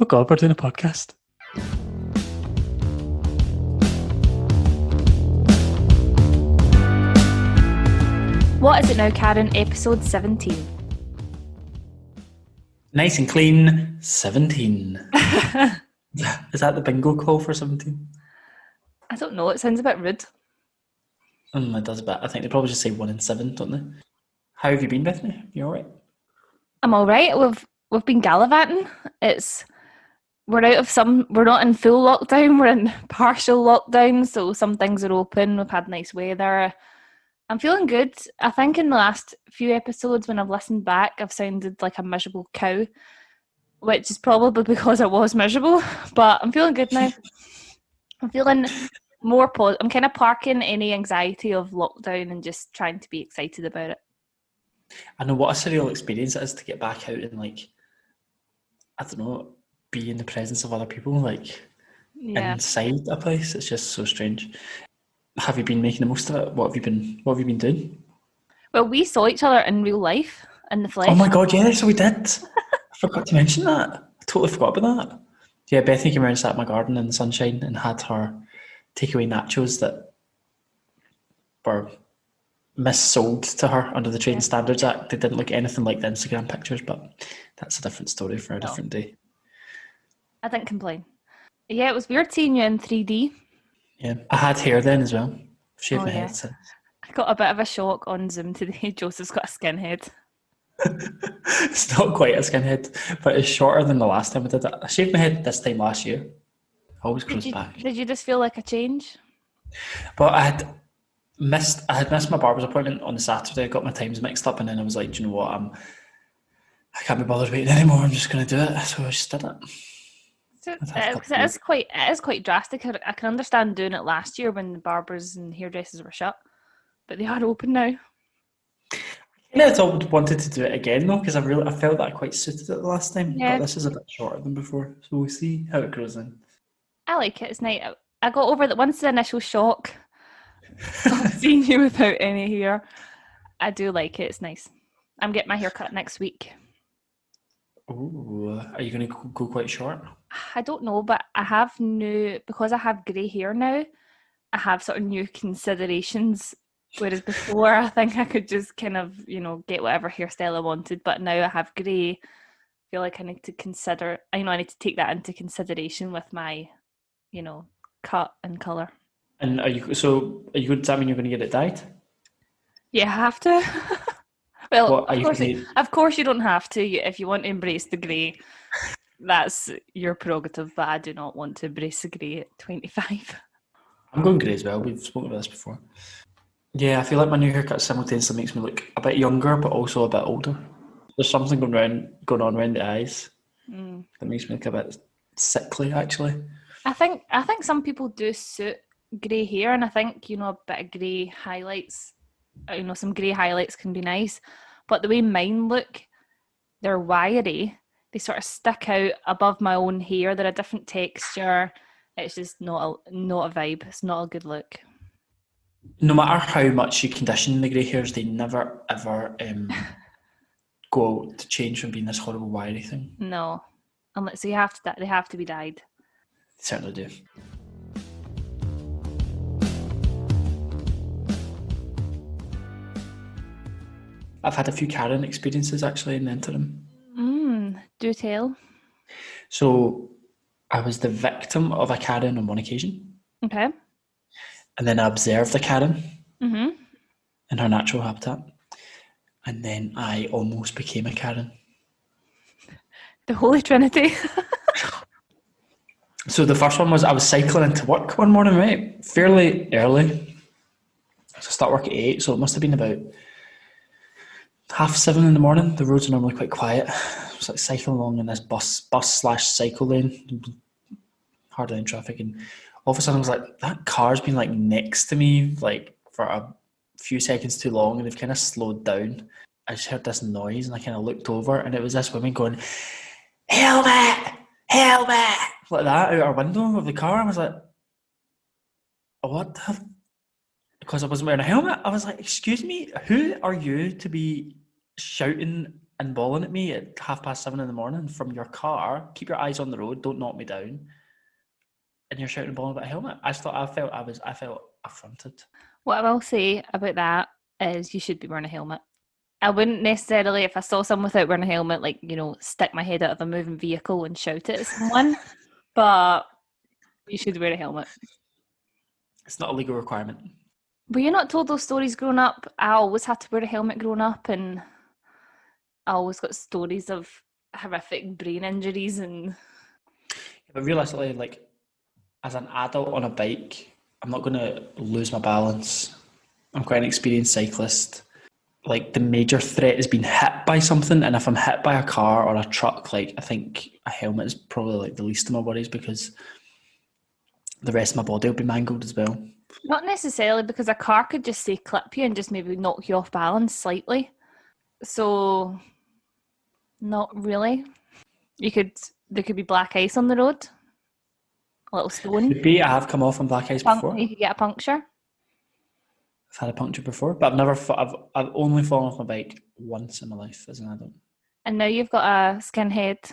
Oh God, we're doing a podcast. What is it now, Karen? Episode 17. Nice and clean, 17. Is that the bingo call for 17? I don't know, it sounds a bit rude. It does a bit. I think they probably just say 1 in 7, don't they? How have you been, Bethany? You all right? I'm all right. We've been gallivanting. We're not in full lockdown. We're in partial lockdown, so some things are open. We've had nice weather. I'm feeling good. I think in the last few episodes, when I've listened back, I've sounded like a miserable cow, which is probably because I was miserable. But I'm feeling good now. I'm feeling more positive. I'm kind of parking any anxiety of lockdown and just trying to be excited about it. I know what a surreal experience it is to get back out and, like, I don't know, be in the presence of other people, like, inside a place. It's just so strange. Have you been making the most of it? What have you been doing? Well, we saw each other in real life, in the flesh. Oh my God, yeah, so we did. I forgot to mention that. I totally forgot about that. Yeah, Bethany came around, sat in my garden in the sunshine and had her takeaway nachos that were missold to her under the Trade and Standards Act. They didn't look anything like the Instagram pictures, but that's a different story for a different day. I didn't complain. Yeah, it was weird seeing you in 3D. Yeah, I had hair then as well. Shaved my head since. I got a bit of a shock on Zoom today. Joseph's got a skinhead. It's not quite a skinhead, but it's shorter than the last time I did it. I shaved my head this time last year. Always grows back. Did you just feel like a change? But I had missed my barber's appointment on the Saturday. I got my times mixed up, and then I was like, do you know what? I can't be bothered waiting anymore. I'm just going to do it. So I just did it. It is quite drastic. I can understand doing it last year when the barbers and hairdressers were shut, but they are open now. I wanted to do it again though, because I felt that I quite suited it the last time. Yeah. But this is a bit shorter than before, so we'll see how it grows in. I like it. It's nice. I got over that once the initial shock of seeing you without any hair. I do like it. It's nice. I'm getting my hair cut next week. Oh, are you going to go quite short? I don't know, but because I have grey hair now, I have sort of new considerations. Whereas before, I think I could just kind of, get whatever hairstyle I wanted. But now I have grey. I feel like I need to consider, I need to take that into consideration with my, cut and colour. And does that mean you're going to get it dyed? Yeah, I have to. Well, of course you don't have to. If you want to embrace the grey, that's your prerogative, but I do not want to embrace the grey at 25. I'm going grey as well. We've spoken about this before. Yeah, I feel like my new haircut simultaneously makes me look a bit younger, but also a bit older. There's something going on around the eyes that makes me look a bit sickly, actually. I think some people do suit grey hair, and I think, a bit of grey highlights, some grey highlights can be nice. But the way mine look, they're wiry. They sort of stick out above my own hair. They're a different texture. It's just not a vibe. It's not a good look. No matter how much you condition the grey hairs, they never ever go out to change from being this horrible wiry thing. No, unless they have to be dyed. They certainly do. I've had a few Carrion experiences actually in the interim. Do tell. So I was the victim of a Carrion on one occasion. Okay. And then I observed a Carrion in her natural habitat. And then I almost became a Carrion. The Holy Trinity. So the first one was I was cycling into work one morning, right? Fairly early. So I start work at 8, so it must have been about 6:30 in the morning. The roads are normally quite quiet. I was like cycling along in this bus/cycle lane, hardly in traffic, and all of a sudden I was like, that car's been like next to me like for a few seconds too long, and they've kind of slowed down. I just heard this noise and I kind of looked over, and it was this woman going, helmet, like that out our window of the car. I was like, what the because I wasn't wearing a helmet. I was like, excuse me, who are you to be shouting and bawling at me at 7:30 in the morning from your car. Keep your eyes on the road. Don't knock me down. And you're shouting and bawling about a helmet. I felt affronted. What I will say about that is you should be wearing a helmet. I wouldn't necessarily, if I saw someone without wearing a helmet, like, stick my head out of a moving vehicle and shout it at someone, but you should wear a helmet. It's not a legal requirement. Were you not told those stories growing up? I always had to wear a helmet growing up, and I always got stories of horrific brain injuries. And But realistically, like, as an adult on a bike, I'm not going to lose my balance. I'm quite an experienced cyclist. Like, the major threat is being hit by something, and if I'm hit by a car or a truck, like, I think a helmet is probably like the least of my worries, because the rest of my body will be mangled as well. not necessarily, because a car could just say clip you and just maybe knock you off balance slightly. So, not really. There could be black ice on the road, a little stone. Maybe I have come off on black ice before. You could get a puncture. I've had a puncture before, but I've only fallen off my bike once in my life as an adult. And now you've got a skinhead.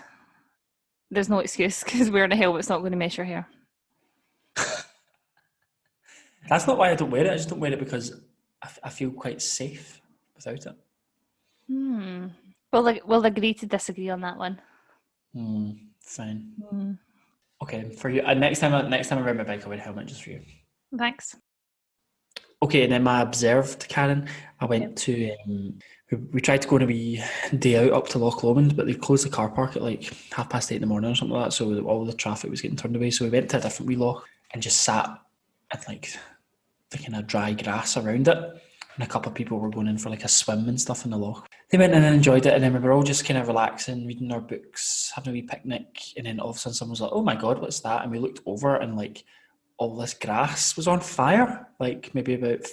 There's no excuse, because wearing a helmet's not going to mess your hair. That's not why I don't wear it. I just don't wear it because I feel quite safe without it. We'll agree to disagree on that one. Fine. Okay, for you. Next time I ride my bike, I'll wear a helmet just for you. Thanks. Okay, and then I observed, Karen, I went to, we tried to go on a wee day out up to Loch Lomond, but they closed the car park at like 8:30 in the morning or something like that, so all the traffic was getting turned away. So we went to a different wee loch and just sat in like the kind of dry grass around it. And a couple of people were going in for like a swim and stuff in the loch. They went in and enjoyed it, and then we were all just kind of relaxing, reading our books, having a wee picnic, and then all of a sudden someone was like, "Oh my God, what's that?" And we looked over and like all this grass was on fire, like maybe about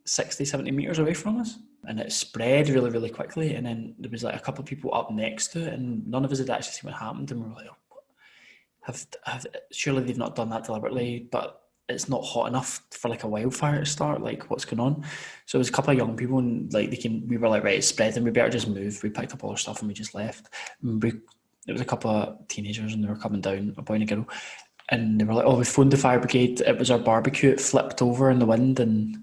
60, 70 metres away from us. And it spread really, really quickly. And then there was like a couple of people up next to it, and none of us had actually seen what happened. And we were like, oh, surely they've not done that deliberately, but it's not hot enough for like a wildfire to start. Like, what's going on? So it was a couple of young people, and like we were like, right, it's spreading, we better just move. We picked up all our stuff and we just left. It was a couple of teenagers, and they were coming down, a boy and a girl. And they were like, "Oh, we phoned the fire brigade. It was our barbecue. It flipped over in the wind and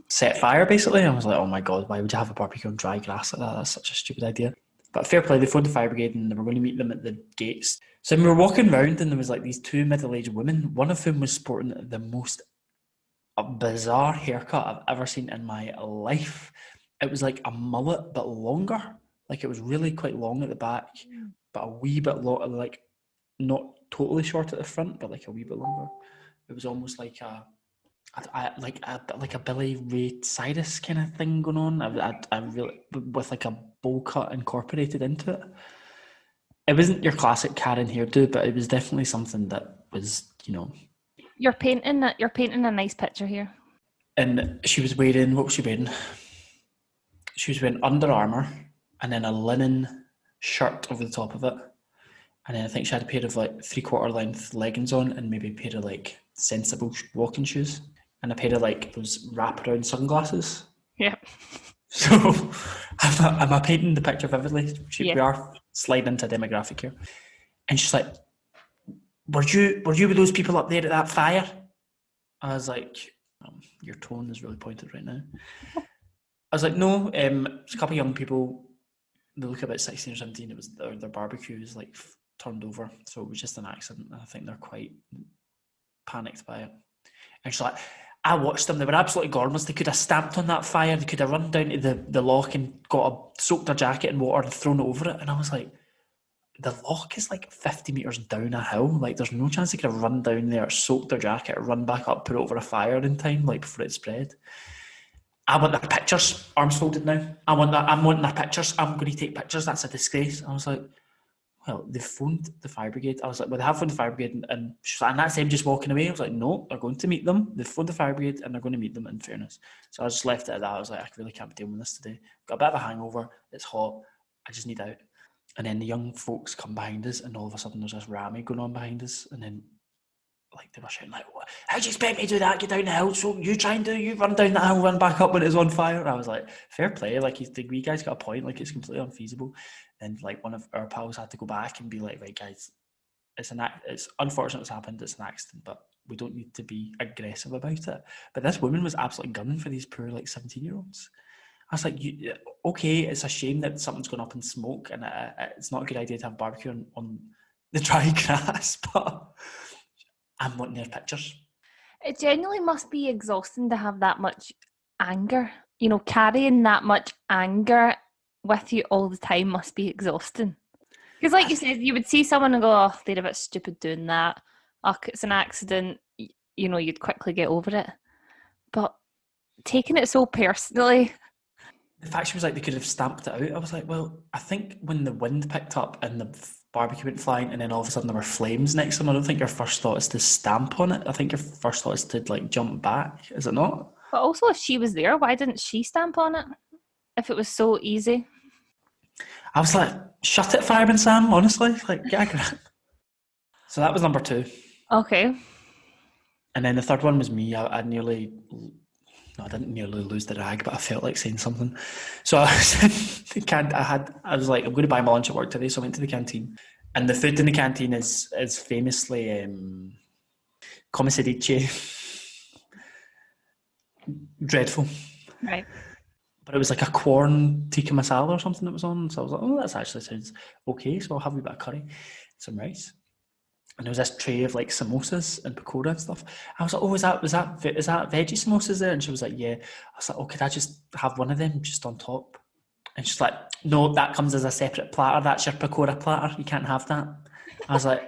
set fire, basically." And I was like, "Oh my God, why would you have a barbecue on dry grass like that? That's such a stupid idea." But fair play, they phoned the fire brigade and they were going to meet them at the gates. So we were walking around, and there was like these two middle-aged women. One of whom was sporting the most bizarre haircut I've ever seen in my life. It was like a mullet, but longer. Like, it was really quite long at the back, but a wee bit long, like not totally short at the front, but like a wee bit longer. It was almost like a Billy Ray Cyrus kind of thing going on. I really, with like a bowl cut incorporated into it. It wasn't your classic Karen hairdo, but it was definitely something that was, You're painting a nice picture here. And she was wearing, what was she wearing? She was wearing Under Armour and then a linen shirt over the top of it. And then I think she had a pair of like 3/4 length leggings on, and maybe a pair of like sensible walking shoes, and a pair of like those wraparound sunglasses. Yeah. So am I painting the picture vividly? Yeah. We are sliding into a demographic here. And she's like, were you with those people up there at that fire? I was like, your tone is really pointed right now. I was like, no, it's a couple of young people. They look about 16 or 17. It was their barbecue was like turned over, so it was just an accident. I think they're quite panicked by it. And she's like, I watched them, they were absolutely gormless. They could have stamped on that fire, they could have run down to the loch and soaked their jacket in water and thrown it over it. And I was like, the loch is like 50 metres down a hill. Like, there's no chance they could have run down there, soaked their jacket, run back up, put it over a fire in time, like before it spread. I want their pictures. Arms folded now. I'm wanting their pictures. I'm going to take pictures. That's a disgrace. I was like, well, they phoned the fire brigade. I was like, well, they have phoned the fire brigade, and she's like, and that's them just walking away. I was like, no, they're going to meet them. They've phoned the fire brigade and they're going to meet them, in fairness. So I just left it at that. I was like, I really can't be dealing with this today. Got a bit of a hangover. It's hot. I just need out. And then the young folks come behind us, and all of a sudden there's this rammy going on behind us. And then like they were shouting like, how do you expect me to do that? Get down the hill. So you run down that hill, run back up when it's on fire. And I was like, fair play. Like the wee guy's got a point. Like it's completely unfeasible. And like one of our pals had to go back and be like, right guys, it's unfortunate it's happened. It's an accident, but we don't need to be aggressive about it. But this woman was absolutely gunning for these poor like 17-year-olds. I was like, okay, it's a shame that something's gone up in smoke, and it's not a good idea to have barbecue on the dry grass, but I'm wanting their pictures. It genuinely must be exhausting to have that much anger. You know, carrying that much anger with you all the time must be exhausting. Because like you said, you would see someone and go, oh, they're a bit stupid doing that. Oh, it's an accident. You know, you'd quickly get over it. But taking it so personally... The fact she was like, they could have stamped it out. I was like, well, I think when the wind picked up and the barbecue went flying and then all of a sudden there were flames next to them, I don't think your first thought is to stamp on it. I think your first thought is to like jump back. Is it not? But also, if she was there, why didn't she stamp on it? If it was so easy. I was like, shut it, Fireman Sam, honestly. Like, get a grip. So that was number 2. Okay. And then the third one was me. I didn't nearly lose the rag, but I felt like saying something. So I was in the I was like, I'm going to buy my lunch at work today, so I went to the canteen. And the food in the canteen is famously come si dice, dreadful. Right. But it was like a corn tikka masala or something that was on. So I was like, oh, that actually sounds okay. So I'll have a bit of curry, some rice. And there was this tray of like samosas and pakora and stuff. I was like, oh, is that veggie samosas there? And she was like, yeah. I was like, oh, could I just have one of them just on top? And she's like, no, that comes as a separate platter. That's your pakora platter. You can't have that. I was like,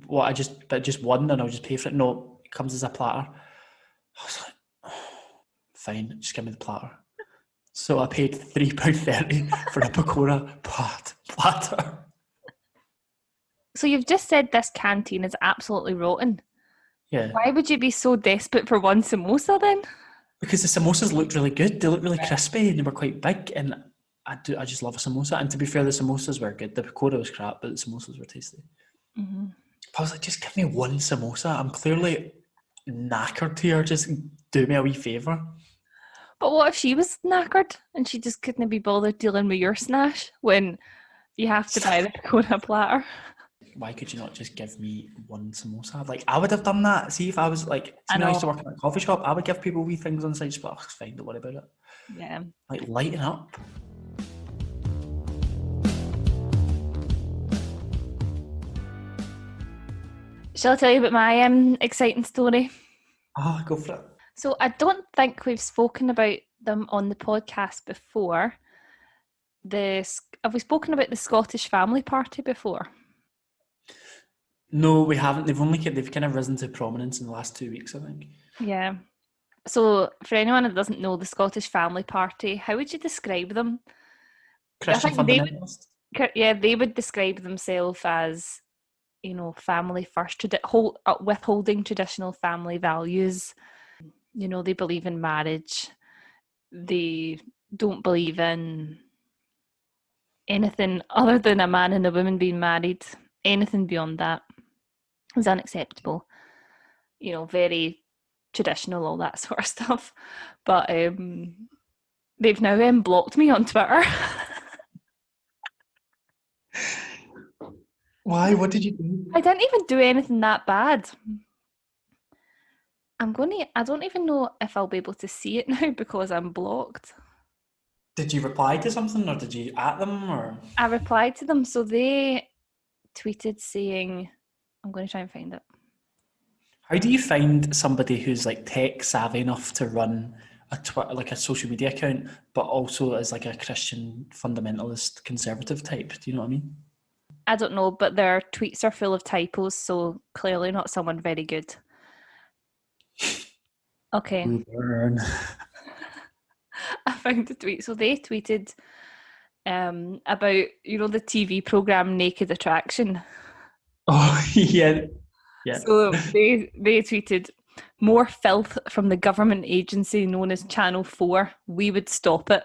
what? Just one, and I'll just pay for it. No, it comes as a platter. I was like, oh, fine, just give me the platter. So I paid £3.30 for a pakora platter. So you've just said this canteen is absolutely rotten. Yeah. Why would you be so desperate for one samosa then? Because the samosas looked really good. They looked really crispy and they were quite big. And I just love a samosa. And to be fair, the samosas were good. The pakora was crap, but the samosas were tasty. Mm-hmm. I was like, just give me one samosa. I'm clearly knackered here. Just do me a wee favour. But what if she was knackered and she just couldn't be bothered dealing with your snash when you have to buy the pakora platter? Why could you not just give me one samosa? Like, I would have done that. See, if I was like, when I used to work in a coffee shop, I would give people wee things on the side. Just be like, oh, it's fine, don't worry about it. Yeah. Like, lighten up. Shall I tell you about my exciting story? Go for it. So I don't think we've spoken about them on the podcast before. Have we spoken about the Scottish family party before? No, we haven't. They've kind of risen to prominence in the last 2 weeks, I think. Yeah. So for anyone that doesn't know the Scottish family party, how would you describe them? Christian fundamentalists. They would describe themselves as, you know, family first, withholding traditional family values. You know, they believe in marriage. They don't believe in anything other than a man and a woman being married. Anything beyond that is unacceptable. You know, very traditional, all that sort of stuff. But they've now blocked me on Twitter. Why? What did you do? I didn't even do anything that bad. I don't even know if I'll be able to see it now because I'm blocked. Did you reply to something, or did you at them, or? I replied to them, so they tweeted saying, I'm going to try and find it. How do you find somebody who's like tech savvy enough to run a Twitter, like a social media account, but also as like a Christian fundamentalist conservative type? Do you know what I mean? I don't know, but their tweets are full of typos, so clearly not someone very good. Okay. I found the tweet. So they tweeted about, you know, the TV program Naked Attraction. Oh, yeah. Yeah. So they tweeted, more filth from the government agency known as Channel 4. We would stop it.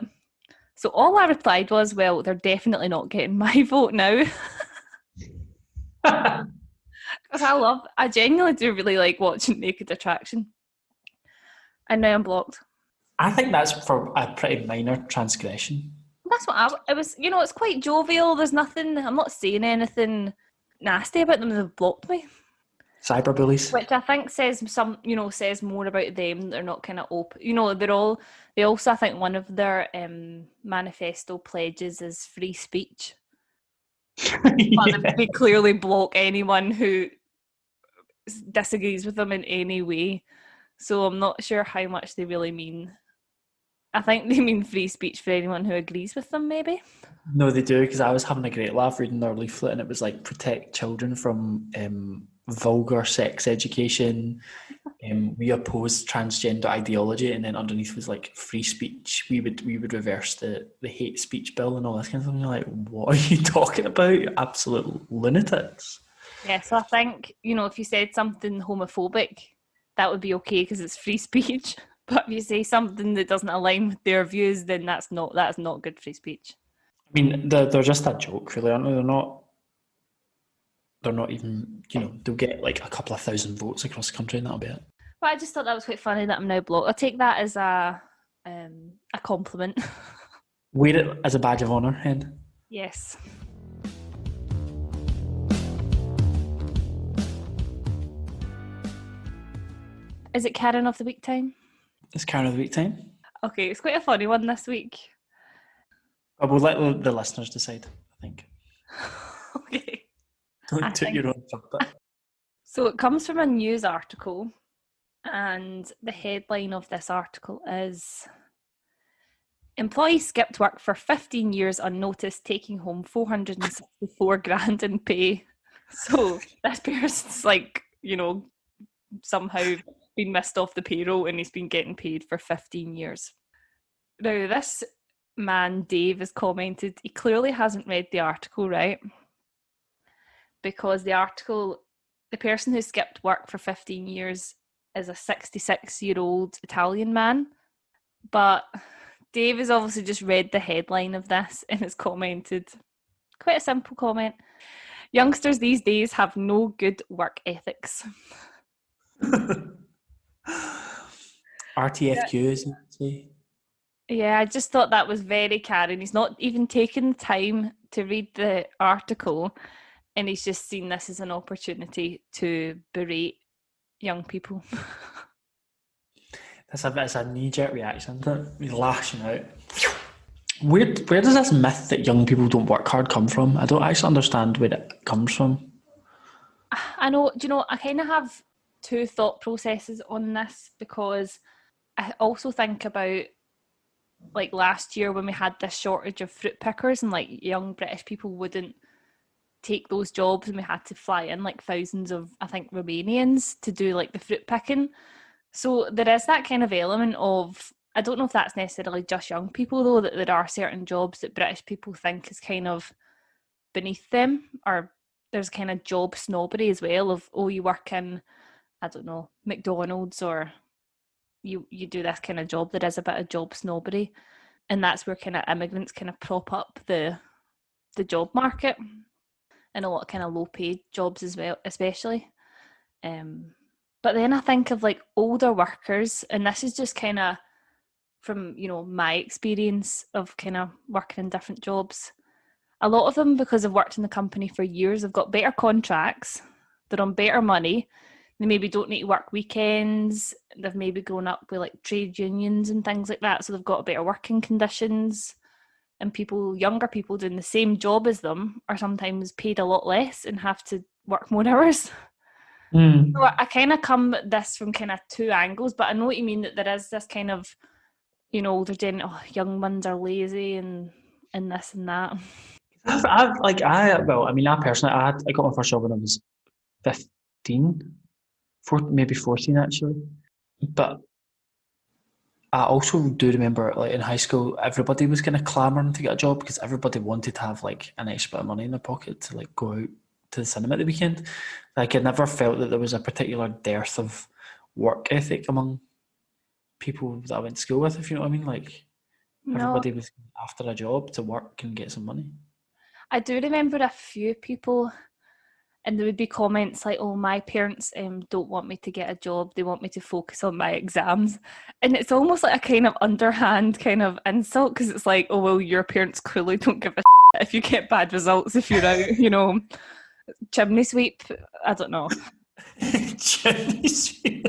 So all I replied was, well, they're definitely not getting my vote now. Because I genuinely do really like watching Naked Attraction. And now I'm blocked. I think that's for a pretty minor transgression. That's what it was, it's quite jovial. There's nothing, I'm not saying anything nasty about them. They've blocked me. Cyberbullies. Which I think says more about them. They're not kind of open. They also, I think one of their manifesto pledges is free speech. But they clearly block anyone who disagrees with them in any way. So I'm not sure how much they really mean. I think they mean free speech for anyone who agrees with them, maybe. No, they do, because I was having a great laugh reading their leaflet, and it was like protect children from vulgar sex education. We oppose transgender ideology, and then underneath was like free speech. We would reverse the hate speech bill and all this kind of thing. You're like, what are you talking about? You absolute lunatics. Yeah, so I think, if you said something homophobic, that would be okay because it's free speech. But if you say something that doesn't align with their views, then that's not good free speech. I mean, they're just a joke, really, aren't they? They're not even, they'll get like a couple of thousand votes across the country and that'll be it. But I just thought that was quite funny that I'm now blocked. I'll take that as a compliment. Wear it as a badge of honour, Hen. Yes. Is it Carrion of the Week time? It's Carrion of the Week time. Okay, it's quite a funny one this week. We'll let the listeners decide, I think. Okay. Don't toot your own trumpet. So it comes from a news article, and the headline of this article is employee skipped work for 15 years unnoticed, taking home 464 grand in pay. So this person's like, somehow been missed off the payroll and he's been getting paid for 15 years. Now, this man, Dave, has commented he clearly hasn't read the article right, because the person who skipped work for 15 years is a 66-year-old Italian man. But Dave has obviously just read the headline of this and has commented, quite a simple comment, youngsters these days have no good work ethics. RTFQ, isn't it? Yeah, I just thought that was very Carrion. He's not even taken the time to read the article, and he's just seen this as an opportunity to berate young people. That's a knee-jerk reaction, isn't it? He's lashing out. Where does this myth that young people don't work hard come from? I don't actually understand where it comes from. I know, I kind of have two thought processes on this, because I also think about like last year when we had this shortage of fruit pickers and like young British people wouldn't take those jobs, and we had to fly in like thousands of, I think, Romanians to do like the fruit picking. So there is that kind of element of, I don't know if that's necessarily just young people though, that there are certain jobs that British people think is kind of beneath them, or there's kind of job snobbery as well of, oh, you work in, I don't know, McDonald's, or you do this kind of job. There is a bit of job snobbery, and that's where kind of immigrants kind of prop up the job market, and a lot of kind of low paid jobs as well, especially. But then I think of like older workers, and this is just kind of from, my experience of kind of working in different jobs. A lot of them, because I've worked in the company for years, have got better contracts, they're on better money, they maybe don't need to work weekends, they've maybe grown up with like trade unions and things like that, so they've got better working conditions, and younger people doing the same job as them are sometimes paid a lot less and have to work more hours. So I kind of come at this from kind of two angles, but I know what you mean, that there is this kind of, they're doing, young ones are lazy and this and that. I personally, I got my first job when I was 15, maybe 14 actually. But I also do remember, like in high school, everybody was kind of clamouring to get a job because everybody wanted to have like an extra bit of money in their pocket to like go out to the cinema at the weekend. Like I never felt that there was a particular dearth of work ethic among people that I went to school with, if you know what I mean. Like everybody was after a job to work and get some money. I do remember a few people and there would be comments like, "Oh, my parents don't want me to get a job. They want me to focus on my exams." And it's almost like a kind of underhand kind of insult, because it's like, "Oh, well, your parents clearly don't give a shit if you get bad results if you're out, chimney sweep." I don't know. Chimney sweep.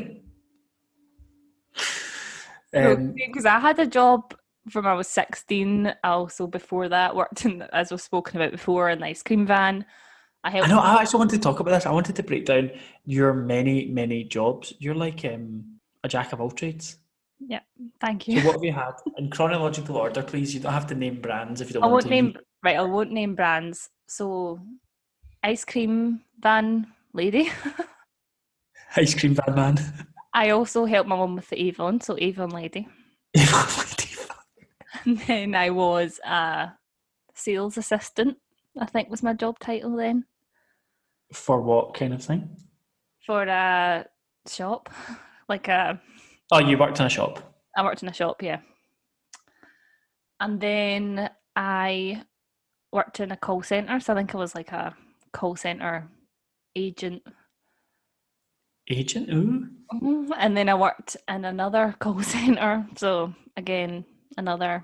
Because I had a job from I was 16. I also before that worked in, as we've spoken about before, in the ice cream van. I know. I actually wanted to talk about this. I wanted to break down your many jobs. You're like a jack of all trades. Yeah, thank you. So what have you had in chronological order, please? You don't have to name brands if you don't I want won't to. name right. I won't name brands. So, ice cream van lady. Ice cream van man. I also helped my mum with the Avon, so Avon lady. Avon lady. And then I was a sales assistant, I think was my job title then. For what kind of thing? For a shop. Oh, you worked in a shop. I worked in a shop, yeah. And then I worked in a call centre, so I think I was like a call centre agent. Agent? Ooh. And then I worked in another call centre, so again, another...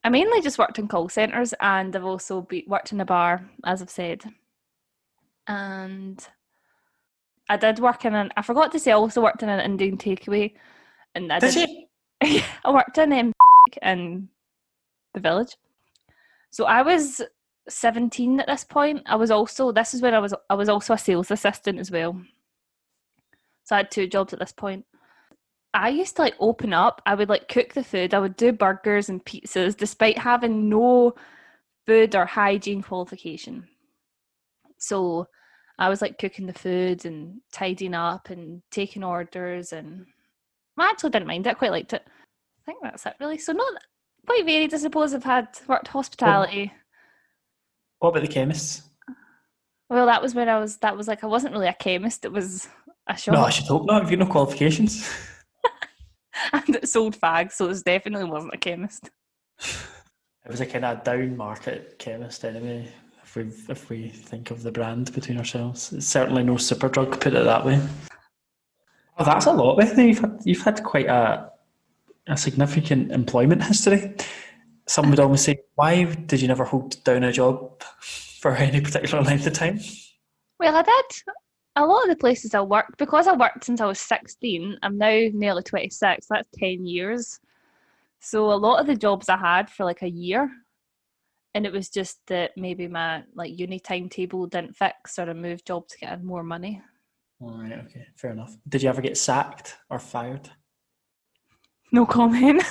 I mainly just worked in call centres, and I've also worked in a bar, as I've said. And I did work I forgot to say, I also worked in an Indian takeaway. And Did you? I worked in the village. So I was 17 at this point. This is when I was also a sales assistant as well. So I had 2 jobs at this point. I used to like open up, I would like cook the food, I would do burgers and pizzas despite having no food or hygiene qualification. So I was like cooking the food and tidying up and taking orders, and I actually didn't mind it, I quite liked it. I think that's it really. So not quite varied, I suppose. I've worked hospitality. What about the chemists? Well, that was when I wasn't really a chemist, it was a shop. No, I should hope not. Have you no qualifications? And it sold fags, so it definitely wasn't a chemist. It was a kind of down market chemist anyway, if we think of the brand between ourselves. It's certainly no Superdrug, put it that way. Oh, that's a lot, Bethany. You've had quite a significant employment history. Some would almost say, why did you never hold down a job for any particular length of time? Well, I did. A lot of the places I worked, because I worked since I was 16, I'm now nearly 26, that's 10 years. So a lot of the jobs I had for like a year, and it was just that maybe my like uni timetable didn't fix, or I moved job to get more money. All right, okay, fair enough. Did you ever get sacked or fired? No comment.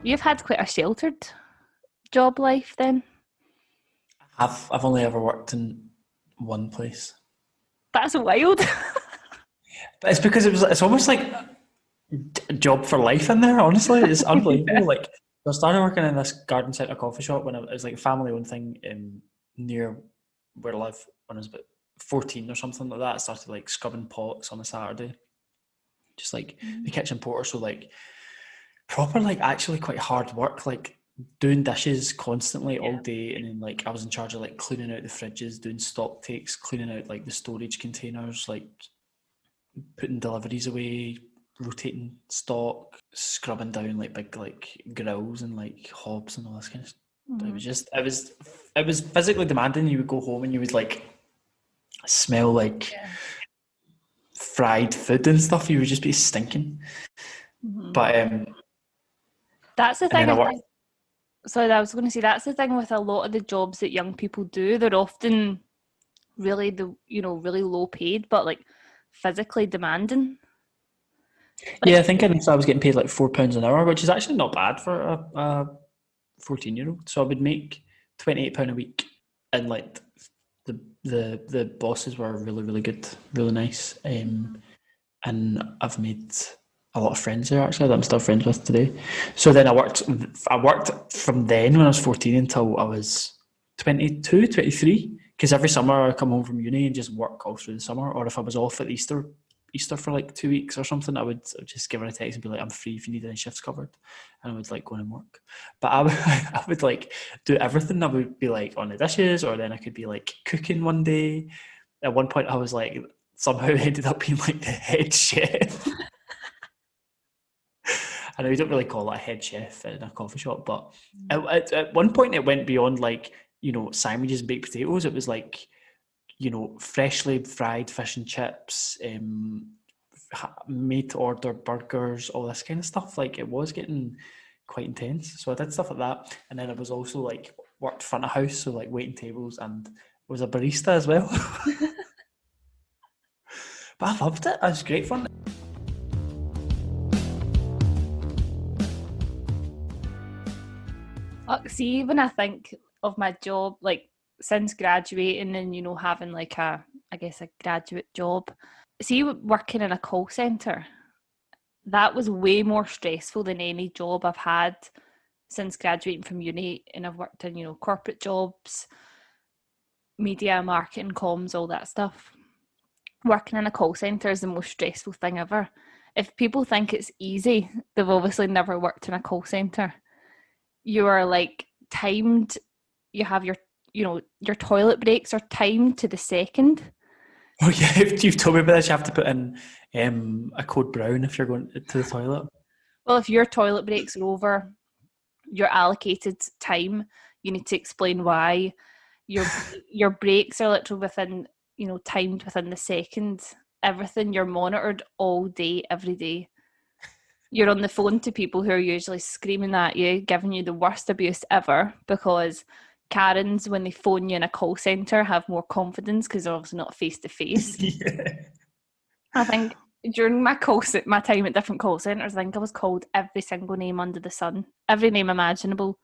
You've had quite a sheltered job life then. I've only ever worked in one place. That's wild. But it's because it's almost like a job for life in there, honestly. It's unbelievable. Like, I started working in this garden centre coffee shop when it was like a family-owned thing near where I live when I was about 14 or something like that. I started like scrubbing pots on a Saturday. Just like the kitchen porter, so like proper, like actually quite hard work, like doing dishes constantly all day, and then like I was in charge of like cleaning out the fridges, doing stock takes, cleaning out like the storage containers, like putting deliveries away, rotating stock, scrubbing down like big like grills and like hobs and all this kind of stuff. It was physically demanding. You would go home and you would like smell like fried food and stuff. You would just be stinking. But that's the thing. So I was going to say, that's the thing with a lot of the jobs that young people do. They're often really really low paid, but like physically demanding. Like, yeah, I think I was getting paid like £4 an hour, which is actually not bad for a 14-year-old. So I would make £28 a week, and like the bosses were really, really good, really nice, and I've made a lot of friends there actually that I'm still friends with today. So then I worked from then when I was 14 until I was 22, 23, because every summer I'd come home from uni and just work all through the summer, or if I was off at Easter Easter for like 2 weeks or something, I would just give her a text and be like, I'm free if you need any shifts covered, and I would like go in and work. But I would, I would like do everything. I would be like on the dishes, or then I could be like cooking one day. At one point, I was like somehow ended up being like the head chef. I know you don't really call it a head chef in a coffee shop, but at one point it went beyond like, sandwiches and baked potatoes. It was like, freshly fried fish and chips, made to order burgers, all this kind of stuff. Like it was getting quite intense. So I did stuff like that. And then I was also like worked front of house, so like waiting tables, and was a barista as well. But I loved it. It was great fun. See, when I think of my job, like since graduating and having like a graduate job, see working in a call centre, that was way more stressful than any job I've had since graduating from uni. And I've worked in corporate jobs, media, marketing, comms, all that stuff. Working in a call centre is the most stressful thing ever. If people think it's easy, they've obviously never worked in a call centre. You are like timed. You have your toilet breaks are timed to the second. Oh yeah, you've told me about this. You have to put in a code brown if you're going to the toilet. Well, if your toilet breaks are over your allocated time, you need to explain why. Your breaks are literally within, timed within the second. Everything, you're monitored all day, every day. You're on the phone to people who are usually screaming at you, giving you the worst abuse ever, because Karens, when they phone you in a call centre, have more confidence because they're obviously not face to face. I think during my time at different call centres, I think I was called every single name under the sun, every name imaginable.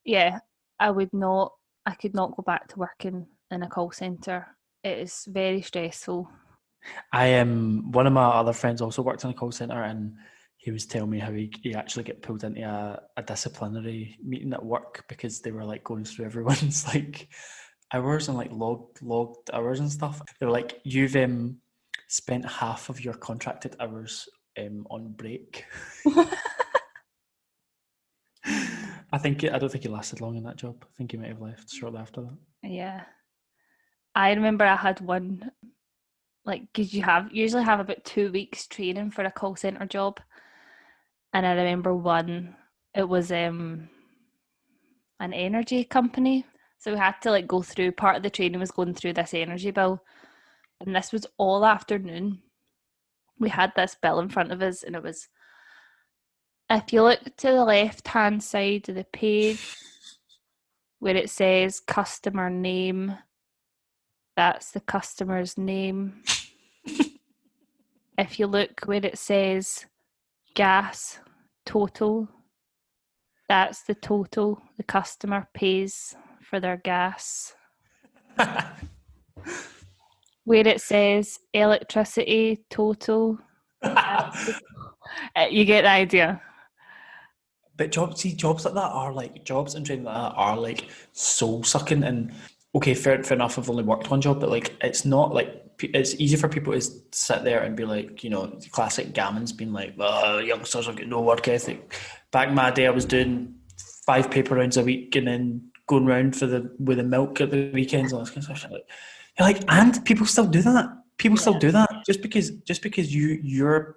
Yeah, I could not go back to working in a call centre. It is very stressful. I am one of my other friends also worked in a call center, and he was telling me how he actually get pulled into a disciplinary meeting at work because they were like going through everyone's like hours and like logged hours and stuff. They were like, you've spent half of your contracted hours on break. I don't think he lasted long in that job. I think he might have left shortly after that. Yeah. I remember I had one, like, because usually have about 2 weeks training for a call centre job. And I remember one, it was an energy company. So we had to like go through, part of the training was going through this energy bill. And this was all afternoon. We had this bill in front of us, and it was, if you look to the left-hand side of the page where it says customer name, that's the customer's name. If you look where it says gas total, that's the total the customer pays for their gas. Where it says electricity total, you get the idea. But jobs like that are like jobs and training like that are like soul sucking. And okay, fair enough. I've only worked one job, but like it's not like it's easy for people to sit there and be like, classic gammons being like, youngsters have got no work ethic. Back in my day, I was doing 5 paper rounds a week and then going round with the milk at the weekends and all this kind of stuff. You're like, and people still do that. People still do that just because your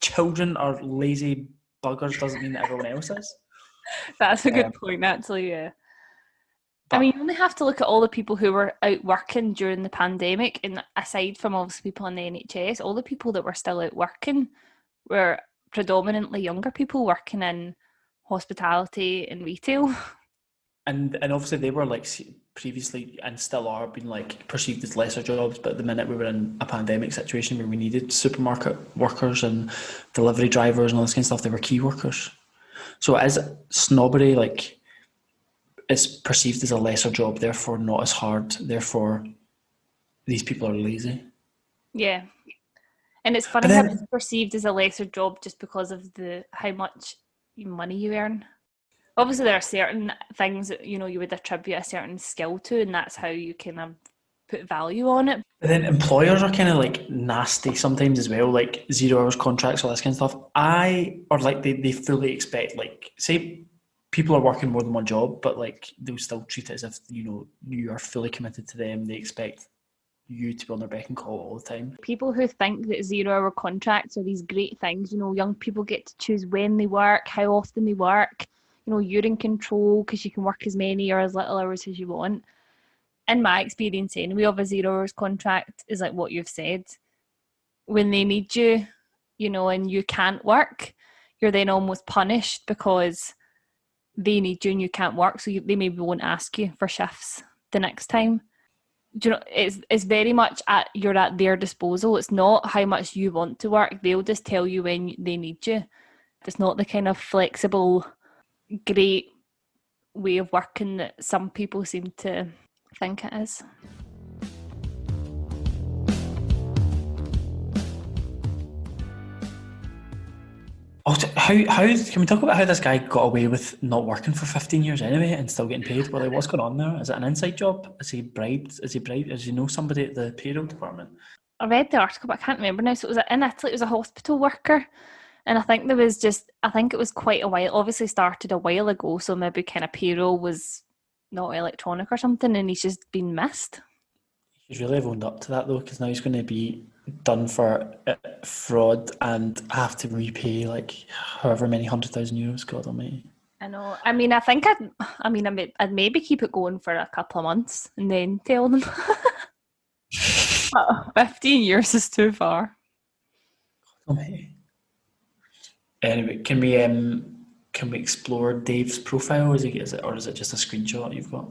children are lazy buggers doesn't mean that everyone else is. That's a good point, actually. Yeah. I mean, you only have to look at all the people who were out working during the pandemic, and aside from obviously people in the NHS, all the people that were still out working were predominantly younger people working in hospitality and retail. And obviously they were like previously and still are being like perceived as lesser jobs, but at the minute we were in a pandemic situation where we needed supermarket workers and delivery drivers and all this kind of stuff. They were key workers. So as snobbery, like, it's perceived as a lesser job, therefore not as hard, therefore these people are lazy. Yeah. And it's funny how it's perceived as a lesser job just because of how much money you earn. Obviously there are certain things that you would attribute a certain skill to, and that's how you kind of put value on it. But then employers are kind of like nasty sometimes as well, like 0 hours contracts, all this kind of stuff. Or like they fully expect, like, say people are working more than one job, but like they'll still treat it as if, you are fully committed to them. They expect you to be on their beck and call all the time. People who think that 0 hour contracts are these great things, young people get to choose when they work, how often they work, you're in control because you can work as many or as little hours as you want. In my experience anyway, of a 0 hours contract is like what you've said. When they need you, and you can't work, you're then almost punished because they need you and you can't work, so they maybe won't ask you for shifts the next time. It's very much you're at their disposal. It's not how much you want to work. They'll just tell you when they need you. It's not the kind of flexible, great way of working that some people seem to think it is. Also, how can we talk about how this guy got away with not working for 15 years anyway and still getting paid? Well, like, what's going on there? Is it an inside job? Is he bribed? Does he know somebody at the payroll department? I read the article, but I can't remember now. So it was in Italy. It was a hospital worker, and I think it was quite a while. Obviously, started a while ago, so maybe kind of payroll was not electronic or something, and he's just been missed. He's really owned up to that though, because now he's going to be done for fraud and have to repay like however many €100,000. God almighty. I know. I mean, I'd maybe keep it going for a couple of months and then tell them. 15 years is too far. God almighty. Anyway, can we explore Dave's profile? Is it just a screenshot you've got?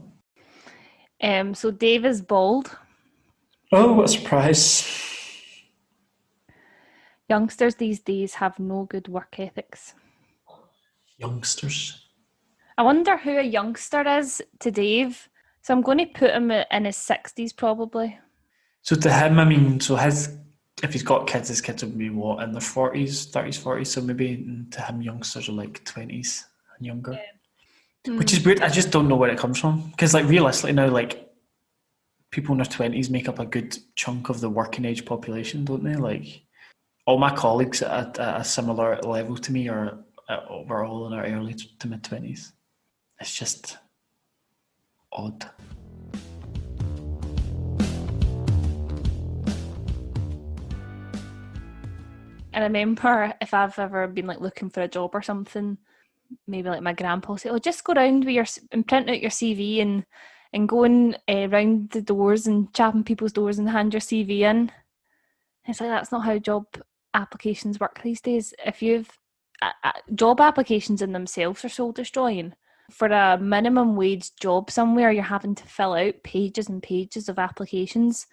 So Dave is bald. Oh, what a surprise. Youngsters these days have no good work ethics. Youngsters? I wonder who a youngster is to Dave. So I'm going to put him in his 60s probably. So to him, I mean, if he's got kids, his kids will be what, in their 40s, 30s, 40s, so maybe to him youngsters are like 20s and younger. Yeah. Which is weird. I just don't know where it comes from. Because like realistically now, like people in their 20s make up a good chunk of the working age population, don't they? Like all my colleagues at a similar level to me we're all in our early to mid 20s. It's just odd. I remember if I've ever been like looking for a job or something, maybe like my grandpa will say, "Oh, just go round and print out your CV and go round the doors and chap on people's doors and hand your CV in." And it's like, that's not how job applications work these days. If you've job applications in themselves are soul destroying. For a minimum wage job somewhere, you're having to fill out pages and pages of applications.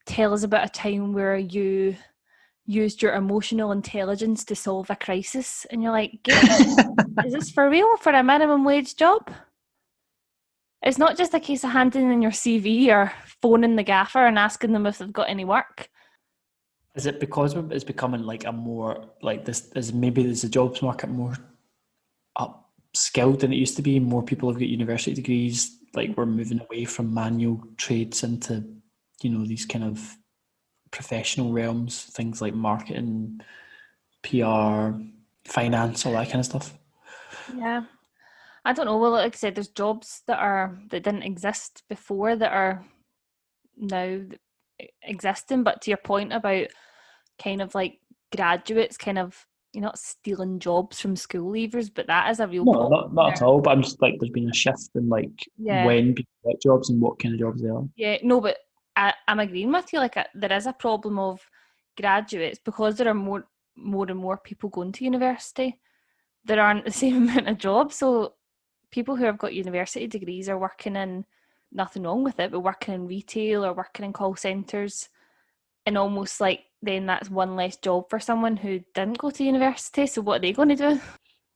Tell us about a time where you used your emotional intelligence to solve a crisis, and you're like, is this for real for a minimum wage job? It's not just a case of handing in your CV or phoning the gaffer and asking them if they've got any work. Is it because it's becoming like a more like this? Is the jobs market more upskilled than it used to be? More people have got university degrees. Like we're moving away from manual trades into, these kind of professional realms, things like marketing, PR, finance, all that kind of stuff. Yeah, I don't know. Well, like I said, there's jobs that didn't exist before that are now existing. But to your point about kind of like graduates, kind of you're not stealing jobs from school leavers, but that is a real problem. Not at all. But I'm just like, there's been a shift in like when people get jobs and what kind of jobs they are. Yeah, no, but I'm agreeing with you. Like there is a problem of graduates because there are more and more people going to university. There aren't the same amount of jobs, so people who have got university degrees are working in, nothing wrong with it, but working in retail or working in call centres, and almost like then that's one less job for someone who didn't go to university. So what are they going to do?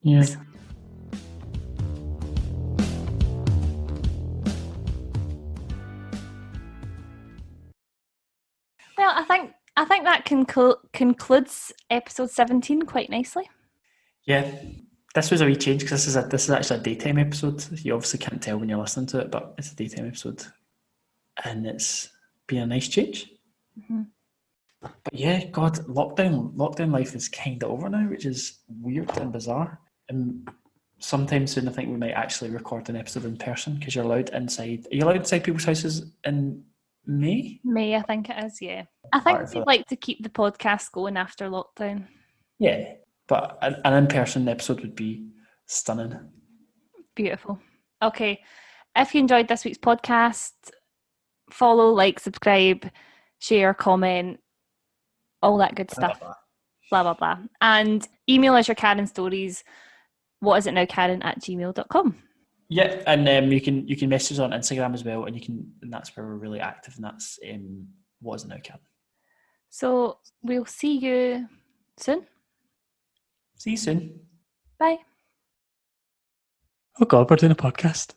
Yeah. Well, I think that concludes episode 17 quite nicely. Yeah, this was a wee change because this is actually a daytime episode. You obviously can't tell when you're listening to it, but it's a daytime episode, and it's been a nice change. Mm-hmm. But yeah, God, lockdown life is kind of over now, which is weird and bizarre. And sometime soon, I think we might actually record an episode in person because you're allowed inside. Are you allowed inside people's houses in May? May, I think it is, yeah. I think we'd like to keep the podcast going after lockdown. Yeah, but an in-person episode would be stunning. Beautiful. Okay, if you enjoyed this week's podcast, follow, like, subscribe, share, comment, all that good stuff. Blah, blah, blah. And email us your Karen stories. What is it now, Karen@gmail.com. Yeah, and you can message us on Instagram as well, and that's where we're really active, and that's what is it now, Karen. So we'll see you soon. See you soon. Bye. Oh God, we're doing a podcast.